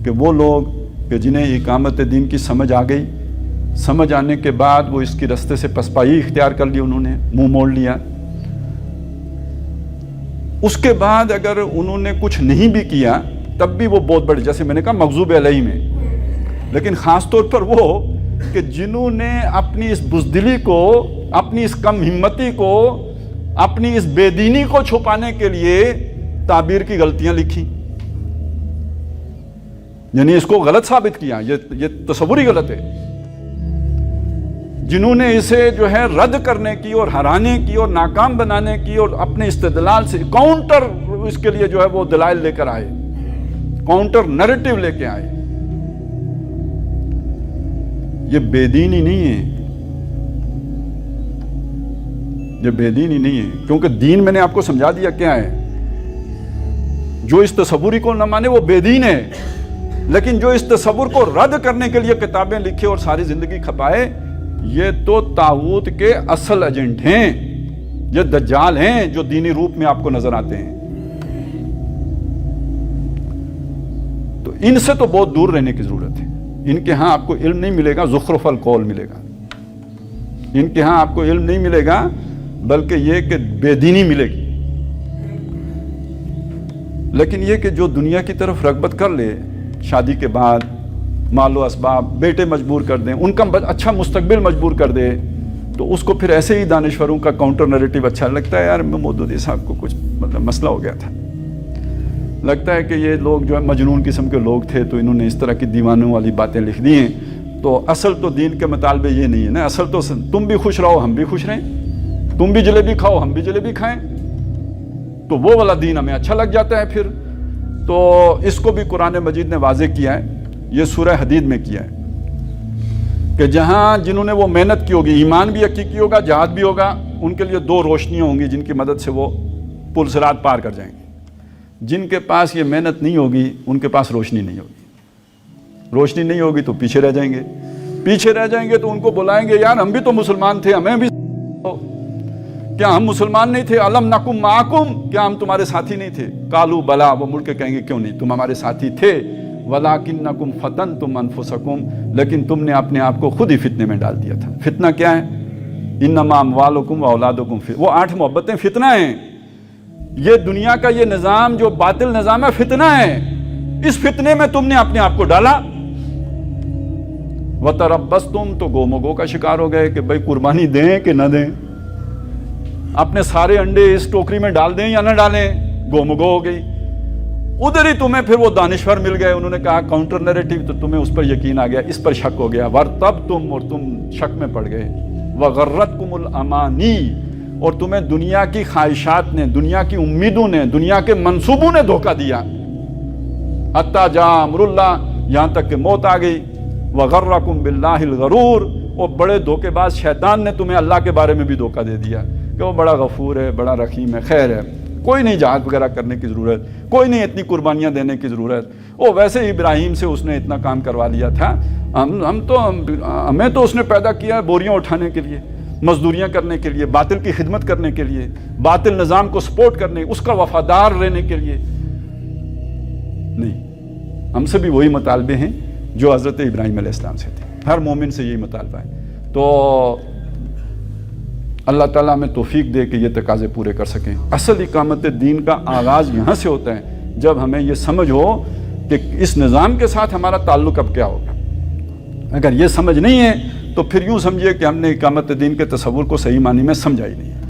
کہ وہ لوگ کہ جنہیں اقامت دین کی سمجھ آ گئی، سمجھ آنے کے بعد وہ اس کی رستے سے پسپائی اختیار کر لی، انہوں نے منہ موڑ لیا، اس کے بعد اگر انہوں نے کچھ نہیں بھی کیا تب بھی وہ بہت بڑے، جیسے میں نے کہا مغضوب علیہ میں، لیکن خاص طور پر وہ کہ جنہوں نے اپنی اس بزدلی کو، اپنی اس کم ہمتی کو، اپنی اس بے دینی کو چھپانے کے لیے تعبیر کی غلطیاں لکھی، یعنی اس کو غلط ثابت کیا، یہ تصور ہی غلط ہے، جنہوں نے اسے جو ہے رد کرنے کی اور ہرانے کی اور ناکام بنانے کی اور اپنے استدلال سے کاؤنٹر اس کے لیے جو ہے وہ دلائل لے کر آئے، کاؤنٹر نیریٹو لے کے آئے، یہ بے دینی نہیں ہے، یہ بے دینی نہیں ہے، کیونکہ دین میں نے آپ کو سمجھا دیا کیا ہے، جو اس تصوری کو نہ مانے وہ بے دین ہے، لیکن جو اس تصور کو رد کرنے کے لیے کتابیں لکھے اور ساری زندگی کھپائے، یہ تو طاغوت کے اصل ایجنٹ ہیں، یہ دجال ہیں جو دینی روپ میں آپ کو نظر آتے ہیں، تو ان سے تو بہت دور رہنے کی ضرورت ہے، ان کے ہاں آپ کو علم نہیں ملے گا، زخرف القول ملے گا، ان کے ہاں آپ کو علم نہیں ملے گا بلکہ یہ کہ بے دینی ملے گی، لیکن یہ کہ جو دنیا کی طرف رغبت کر لے، شادی کے بعد مال و اسباب، بیٹے مجبور کر دیں، ان کا اچھا مستقبل مجبور کر دے، تو اس کو پھر ایسے ہی دانشوروں کا کاؤنٹر نیریٹو اچھا لگتا ہے، یار مودودی صاحب کو کچھ مسئلہ ہو گیا تھا، لگتا ہے کہ یہ لوگ جو ہے مجنون قسم کے لوگ تھے تو انہوں نے اس طرح کی دیوانوں والی باتیں لکھ دی ہیں، تو اصل تو دین کے مطالبے یہ نہیں ہے نا، اصل تو تم بھی خوش رہو ہم بھی خوش رہیں، تم بھی جلیبی کھاؤ ہم بھی جلیبی کھائیں، تو وہ والا دین ہمیں اچھا لگ جاتا ہے پھر، تو اس کو بھی قرآن مجید نے واضح کیا ہے، یہ سورہ حدید میں کیا ہے کہ جہاں جنہوں نے وہ محنت کی ہوگی، ایمان بھی حقیقی ہوگا، جہاد بھی ہوگا، ان کے لیے دو روشنیاں ہوں گی جن کی مدد سے وہ پل صراط پار کر جائیں گے، جن کے پاس یہ محنت نہیں ہوگی ان کے پاس روشنی نہیں ہوگی، روشنی نہیں ہوگی تو پیچھے رہ جائیں گے، پیچھے رہ جائیں گے تو ان کو بلائیں گے یار ہم بھی تو مسلمان تھے، ہمیں بھی کیا ہم مسلمان نہیں تھے، الم نکم معکم، کیا ہم تمہارے ساتھی نہیں تھے، قالوا بلا، وہ مڑ کے کہیں گے کیوں نہیں، تم ہمارے ساتھی تھے، وَلَٰكِنَّكُمْ فَتَنْتُمْ أَنفُسَكُمْ، لیکن تم نے اپنے آپ کو خود ہی فتنے میں ڈال دیا تھا، فتنہ کیا ہے، انما اموالکم واولادکم فتنہ، وہ 8 محبتیں فتنہ ہیں، یہ دنیا کا یہ نظام جو باطل نظام ہے فتنہ ہے، اس فتنے میں تم نے اپنے آپ کو ڈالا، وَتَرَبَّصْتُمْ، تو گو مگو کا شکار ہو گئے کہ بھئی قربانی دیں کہ نہ دیں، اپنے سارے انڈے اس ٹوکری میں ڈال دیں یا نہ ڈالیں، گو مگو ہو گئی، ادھر ہی تمہیں پھر وہ دانشور مل گئے، انہوں نے کہا کاؤنٹر نیریٹو، تو تمہیں اس پر یقین آ گیا، اس پر شک ہو گیا، وَارْتَبْتُمْ، اور تم شک میں پڑ گئے، وَغَرَّتْكُمُ الْأَمَانِي، اور تمہیں دنیا کی خواہشات نے، دنیا کی امیدوں نے، دنیا کے منصوبوں نے دھوکہ دیا، حتیٰ جاء امر اللہ، یہاں تک کہ موت آ گئی، وَغَرَّكُمْ بِاللَّهِ الْغَرُورُ، اور بڑے دھوکے باز شیطان نے تمہیں اللہ کے بارے میں بھی دھوکہ دے دیا کہ وہ بڑا غفور ہے، بڑا رحیم ہے، خیر ہے، کوئی نہیں جہاد وغیرہ کرنے کی ضرورت، کوئی نہیں اتنی قربانیاں دینے کی ضرورت، وہ ویسے ہی ابراہیم سے اس نے اتنا کام کروا لیا تھا، ہمیں تو اس نے پیدا کیا ہے بوریاں اٹھانے کے لیے، مزدوریاں کرنے کے لیے، باطل کی خدمت کرنے کے لیے، باطل نظام کو سپورٹ کرنے، اس کا وفادار رہنے کے لیے، نہیں، ہم سے بھی وہی مطالبے ہیں جو حضرت ابراہیم علیہ السلام سے تھے، ہر مومن سے یہی مطالبہ ہے، تو اللہ تعالیٰ ہمیں توفیق دے کہ یہ تقاضے پورے کر سکیں۔ اصل اقامت دین کا آغاز یہاں سے ہوتا ہے جب ہمیں یہ سمجھ ہو کہ اس نظام کے ساتھ ہمارا تعلق اب کیا ہوگا، اگر یہ سمجھ نہیں ہے تو پھر یوں سمجھیے کہ ہم نے اقامت دین کے تصور کو صحیح معنی میں سمجھا ہی نہیں ہے۔